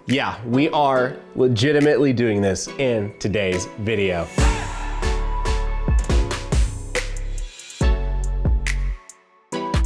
Yeah, we are legitimately doing this in today's video.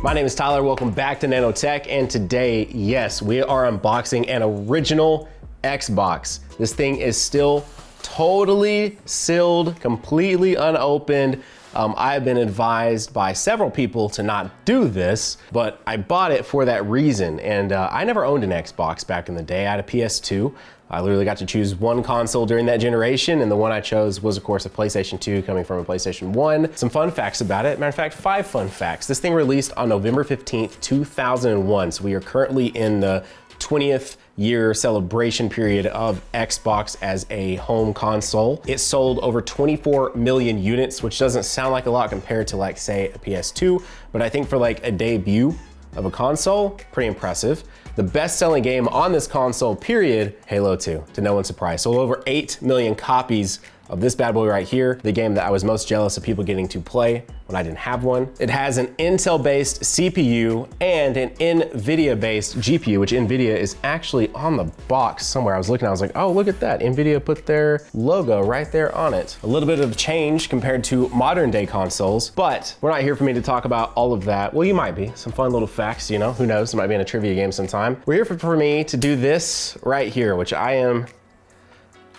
My name is Tyler, welcome back to Nanotech, and today, yes, we are unboxing an original Xbox. This thing is still totally sealed, completely unopened. I've been advised by several people to not do this, but I bought it for that reason. And I never owned an Xbox back in the day. I had a PS2. I literally got to choose one console during that generation, and the one I chose was, of course, a PlayStation 2 coming from a PlayStation 1. Some fun facts about it. Matter of fact, 5 fun facts. This thing released on November 15th, 2001. So we are currently in the 20th year celebration period of Xbox as a home console. It sold over 24 million units, which doesn't sound like a lot compared to, like, say, a PS2, but I think for like a debut of a console, pretty impressive. The best-selling game on this console, period, Halo 2, to no one's surprise. Sold over 8 million copies of this bad boy right here, the game that I was most jealous of people getting to play when I didn't have one. It has an Intel-based CPU and an NVIDIA-based GPU, which NVIDIA is actually on the box somewhere. I was looking, I was like, oh, look at that. NVIDIA put their logo right there on it. A little bit of change compared to modern day consoles, but we're not here for me to talk about all of that. Well, you might be. Some fun little facts, you know, who knows? It might be in a trivia game sometime. We're here for me to do this right here, which I am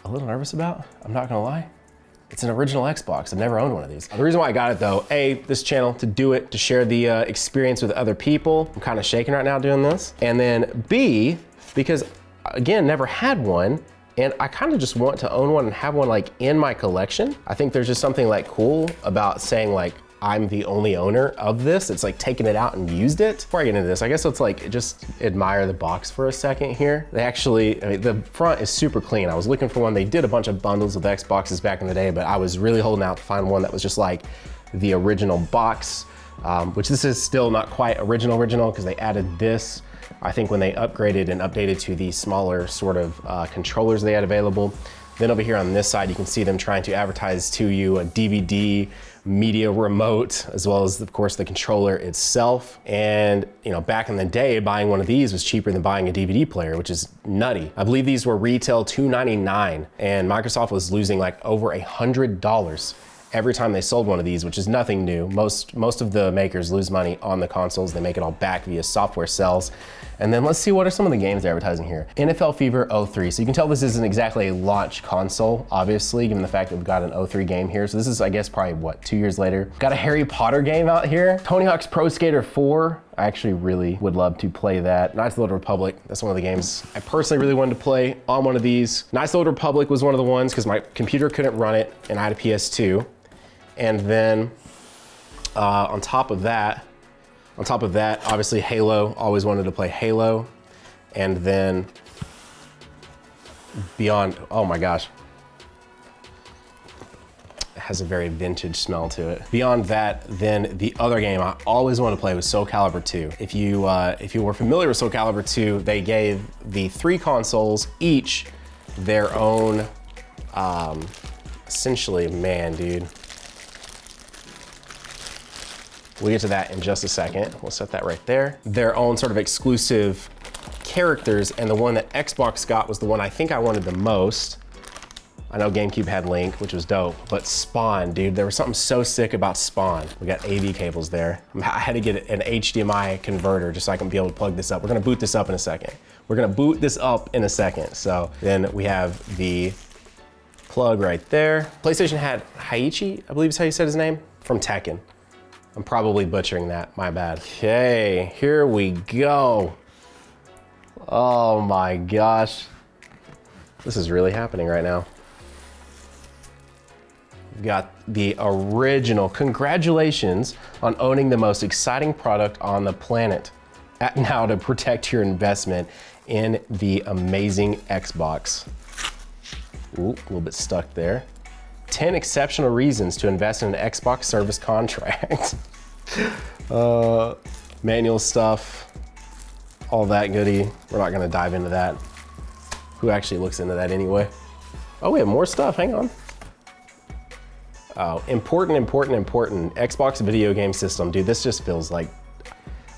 a little nervous about, I'm not gonna lie. It's an original Xbox. I've never owned one of these. The reason why I got it though, A, this channel, to do it, to share the experience with other people. I'm kind of shaking right now doing this. And then B, because again, never had one, and I kind of just want to own one and have one like in my collection. I think there's just something like cool about saying like, I'm the only owner of this. It's like taking it out and used it. Before I get into this, I guess let's like just admire the box for a second here. They actually, I mean, the front is super clean. I was looking for one. They did a bunch of bundles with Xboxes back in the day, but I was really holding out to find one that was just like the original box, which this is still not quite original because they added this, I think, when they upgraded and updated to the smaller sort of controllers they had available. Then over here on this side, you can see them trying to advertise to you a DVD media remote, as well as, of course, the controller itself. And, you know, back in the day, buying one of these was cheaper than buying a DVD player, which is nutty. I believe these were retail $299, and Microsoft was losing like over $100 every time they sold one of these, which is nothing new. Most of the makers lose money on the consoles. They make it all back via software sales. And then let's see, what are some of the games they're advertising here? NFL Fever 03. So you can tell this isn't exactly a launch console, obviously, given the fact that we've got an 03 game here. So this is, I guess, probably what, 2 years later. Got a Harry Potter game out here. Tony Hawk's Pro Skater 4. I actually really would love to play that. Knights of the Old Republic, that's one of the games I personally really wanted to play on one of these. Knights of the Old Republic was one of the ones because my computer couldn't run it and I had a PS2. And then on top of that, obviously Halo, always wanted to play Halo. And then beyond, oh my gosh. It has a very vintage smell to it. Beyond that, then the other game I always wanted to play was Soul Calibur 2. If you were familiar with Soul Calibur 2, they gave the 3 consoles each their own, essentially, man, dude. We'll get to that in just a second. We'll set that right there. Their own sort of exclusive characters, and the one that Xbox got was the one I think I wanted the most. I know GameCube had Link, which was dope, but Spawn, dude, there was something so sick about Spawn. We got AV cables there. I had to get an HDMI converter just so I can be able to plug this up. We're gonna boot this up in a second. So then we have the plug right there. PlayStation had Haichi, I believe is how you said his name, from Tekken. I'm probably butchering that, my bad. Okay, here we go. Oh my gosh. This is really happening right now. We've got the original. Congratulations on owning the most exciting product on the planet. Act now to protect your investment in the amazing Xbox. Ooh, a little bit stuck there. 10 exceptional reasons to invest in an Xbox service contract. Manual stuff, all that goodie. We're not gonna dive into that. Who actually looks into that anyway? Oh, we have more stuff, hang on. Oh, important. Xbox video game system. Dude, this just feels like,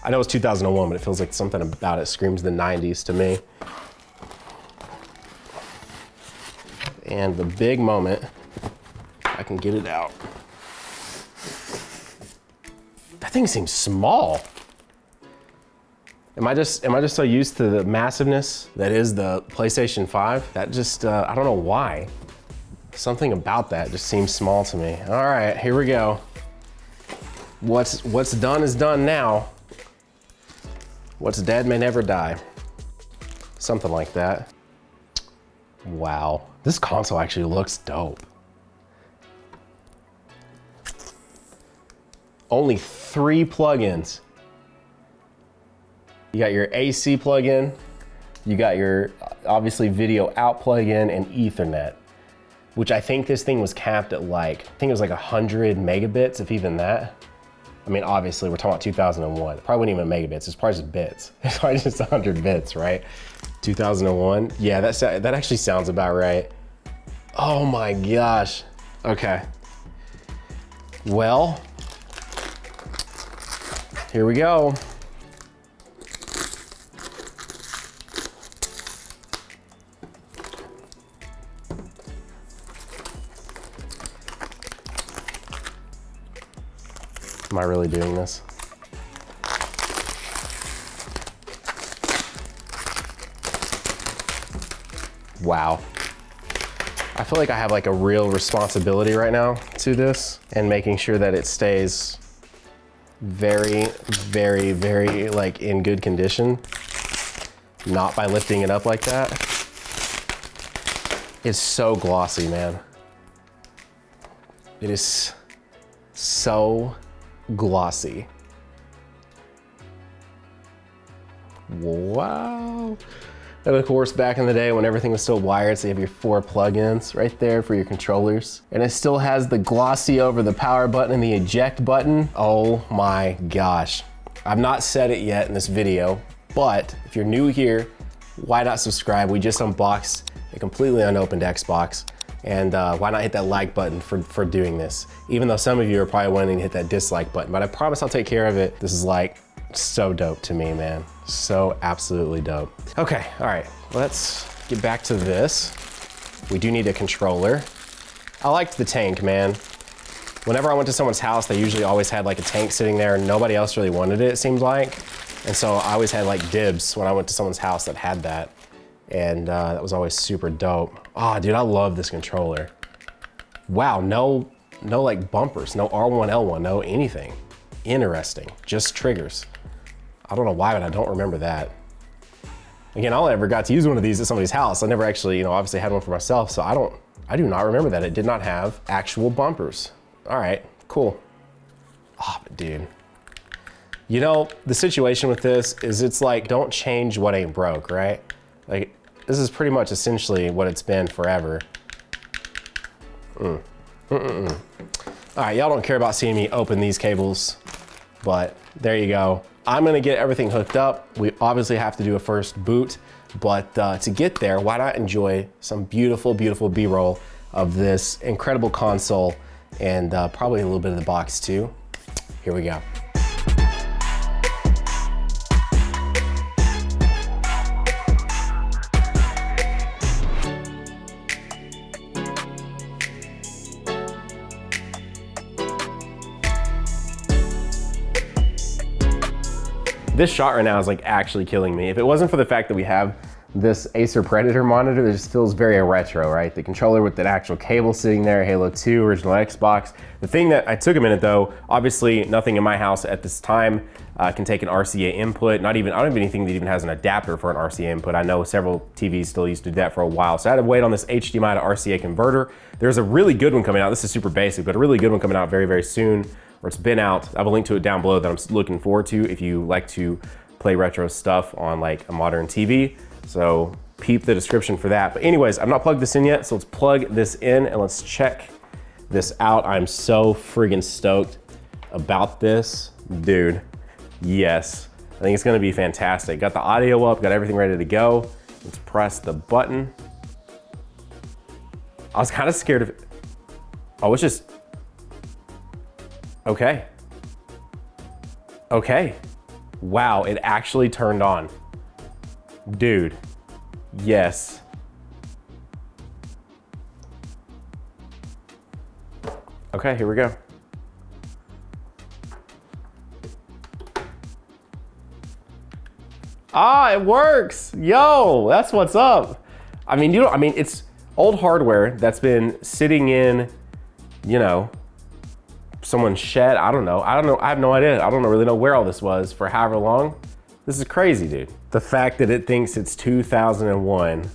I know it's 2001, but it feels like something about it screams the 90s to me. And the big moment, I can get it out. That thing seems small. Am I just so used to the massiveness that is the PlayStation 5? That just, I don't know why. Something about that just seems small to me. All right, here we go. What's done is done now. What's dead may never die. Something like that. Wow, this console actually looks dope. Only 3 plugins. You got your AC plug-in, you got your obviously video out plug-in and Ethernet, which I think this thing was capped at like, I think it was like 100 megabits, if even that. I mean, obviously we're talking about 2001. It probably wasn't even megabits, it's probably just bits. It's probably just 100 bits, right? 2001, yeah, that actually sounds about right. Oh my gosh, okay. Well, here we go. Am I really doing this? Wow. I feel like I have like a real responsibility right now to this and making sure that it stays very, very, very like in good condition. Not by lifting it up like that. It's so glossy, man. It is so glossy. Wow. And of course, back in the day when everything was still wired, so you have your 4 plugins right there for your controllers. And it still has the glossy over the power button and the eject button. Oh my gosh. I've not said it yet in this video, but if you're new here, why not subscribe? We just unboxed a completely unopened Xbox. And why not hit that like button for doing this? Even though some of you are probably wanting to hit that dislike button, but I promise I'll take care of it. This is like so dope to me, man. So absolutely dope. Okay, all right, let's get back to this. We do need a controller. I liked the tank, man. Whenever I went to someone's house, they usually always had like a tank sitting there and nobody else really wanted it, it seemed like. And so I always had like dibs when I went to someone's house that had that. And that was always super dope. Oh, dude, I love this controller. Wow, no like bumpers, no R1, L1, no anything. Interesting, just triggers. I don't know why, but I don't remember that. Again, I only ever got to use one of these at somebody's house. I never actually, obviously had one for myself, so I do not remember that. It did not have actual bumpers. All right, cool. Oh, but dude. The situation with this is it's like, don't change what ain't broke, right? Like, this is pretty much essentially what it's been forever. All right, y'all don't care about seeing me open these cables, but there you go. I'm gonna get everything hooked up. We obviously have to do a first boot, but to get there, why not enjoy some beautiful, beautiful B-roll of this incredible console and probably a little bit of the box too. Here we go. This shot right now is like actually killing me. If it wasn't for the fact that we have this Acer Predator monitor, it just feels very retro, right? The controller with that actual cable sitting there, Halo 2, original Xbox. The thing that I took a minute though, obviously nothing in my house at this time can take an RCA input. I don't even have anything that even has an adapter for an RCA input. I know several TVs still used to do that for a while. So I had to wait on this HDMI to RCA converter. There's a really good one coming out. This is super basic, but a really good one coming out very, very soon. Or it's been out. I have a link to it down below that I'm looking forward to if you like to play retro stuff on like a modern TV. So peep the description for that. But anyways, I've not plugged this in yet, so let's plug this in and let's check this out. I'm so friggin' stoked about this. Dude, yes. I think it's gonna be fantastic. Got the audio up, got everything ready to go. Let's press the button. I was kind of scared of it. Oh, it's just, okay. Okay. Wow, it actually turned on. Dude, yes. Okay, here we go. Ah, it works. Yo, that's what's up. I mean, it's old hardware that's been sitting in, you know, someone's shed. I don't know. I have no idea. I don't really know where all this was for however long. This is crazy, dude. The fact that it thinks it's 2001.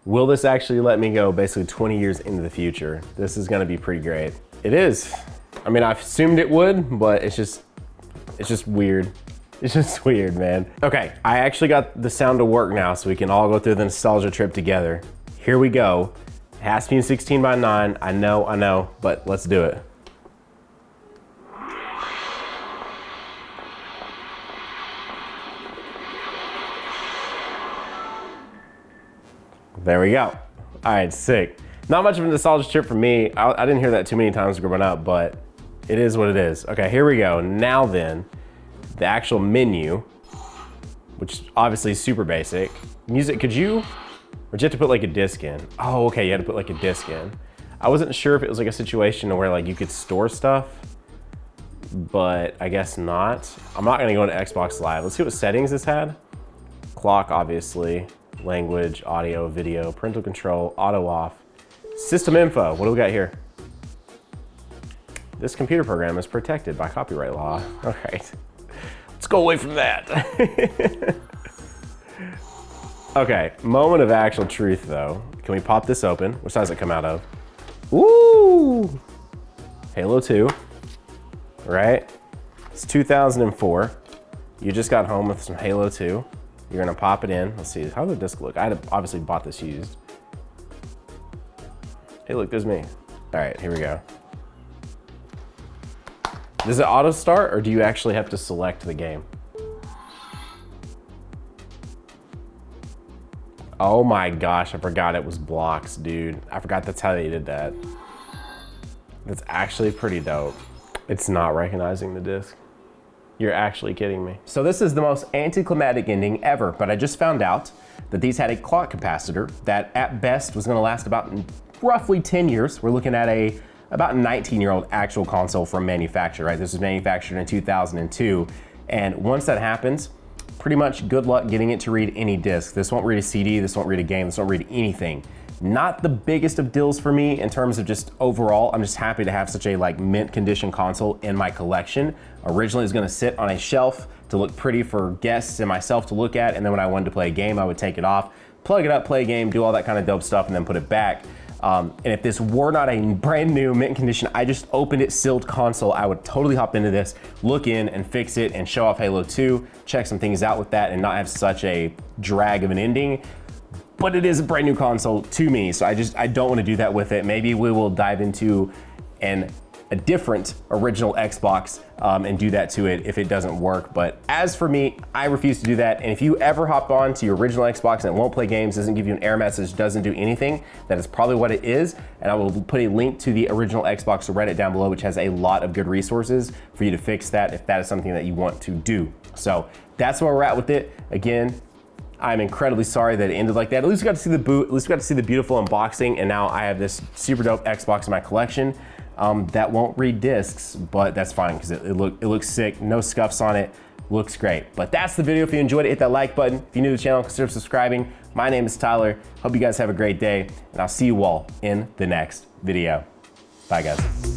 Will this actually let me go basically 20 years into the future? This is gonna be pretty great. It is. I mean, I assumed it would, but it's just weird. It's just weird, man. Okay, I actually got the sound to work now, so we can all go through the nostalgia trip together. Here we go. It has to be in 16:9. I know, but let's do it. There we go. All right, sick. Not much of a nostalgia trip for me. I didn't hear that too many times growing up, but it is what it is. Okay, here we go. Now then, the actual menu, which obviously is super basic. Music, or did you have to put like a disc in? Oh, okay, you had to put like a disc in. I wasn't sure if it was like a situation where like you could store stuff, but I guess not. I'm not gonna go into Xbox Live. Let's see what settings this had. Clock, obviously. Language, audio, video, parental control, auto off. System info, what do we got here? This computer program is protected by copyright law. All right, let's go away from that. Okay, moment of actual truth though. Can we pop this open? Which side does it come out of? Ooh, Halo 2, right? It's 2004. You just got home with some Halo 2. You're gonna pop it in. Let's see, how does the disc look? I had obviously bought this used. Hey, look, there's me. All right, here we go. Does it auto start or do you actually have to select the game? Oh my gosh, I forgot it was blocks, dude. I forgot that's how they did that. That's actually pretty dope. It's not recognizing the disc. You're actually kidding me. So this is the most anticlimactic ending ever, but I just found out that these had a clock capacitor that at best was gonna last about roughly 10 years. We're looking at about 19-year-old actual console from manufacturer, right? This was manufactured in 2002. And once that happens, pretty much good luck getting it to read any disc. This won't read a CD, this won't read a game, this won't read anything. Not the biggest of deals for me in terms of just overall. I'm just happy to have such a like mint condition console in my collection. Originally it was gonna sit on a shelf to look pretty for guests and myself to look at, and then when I wanted to play a game, I would take it off, plug it up, play a game, do all that kind of dope stuff, and then put it back. And if this were not a brand new mint condition, I just opened it sealed console, I would totally hop into this, look in and fix it and show off Halo 2, check some things out with that and not have such a drag of an ending. But it is a brand new console to me, so I don't want to do that with it. Maybe we will dive into a different original Xbox and do that to it if it doesn't work. But as for me, I refuse to do that. And if you ever hop on to your original Xbox and it won't play games, doesn't give you an error message, doesn't do anything, that is probably what it is. And I will put a link to the original Xbox Reddit down below, which has a lot of good resources for you to fix that if that is something that you want to do. So that's where we're at with it. Again, I'm incredibly sorry that it ended like that. At least we got to see the boot, at least we got to see the beautiful unboxing, and now I have this super dope Xbox in my collection that won't read discs, but that's fine because it looks sick, no scuffs on it, looks great. But that's the video. If you enjoyed it, hit that like button. If you're new to the channel, consider subscribing. My name is Tyler. Hope you guys have a great day, and I'll see you all in the next video. Bye, guys.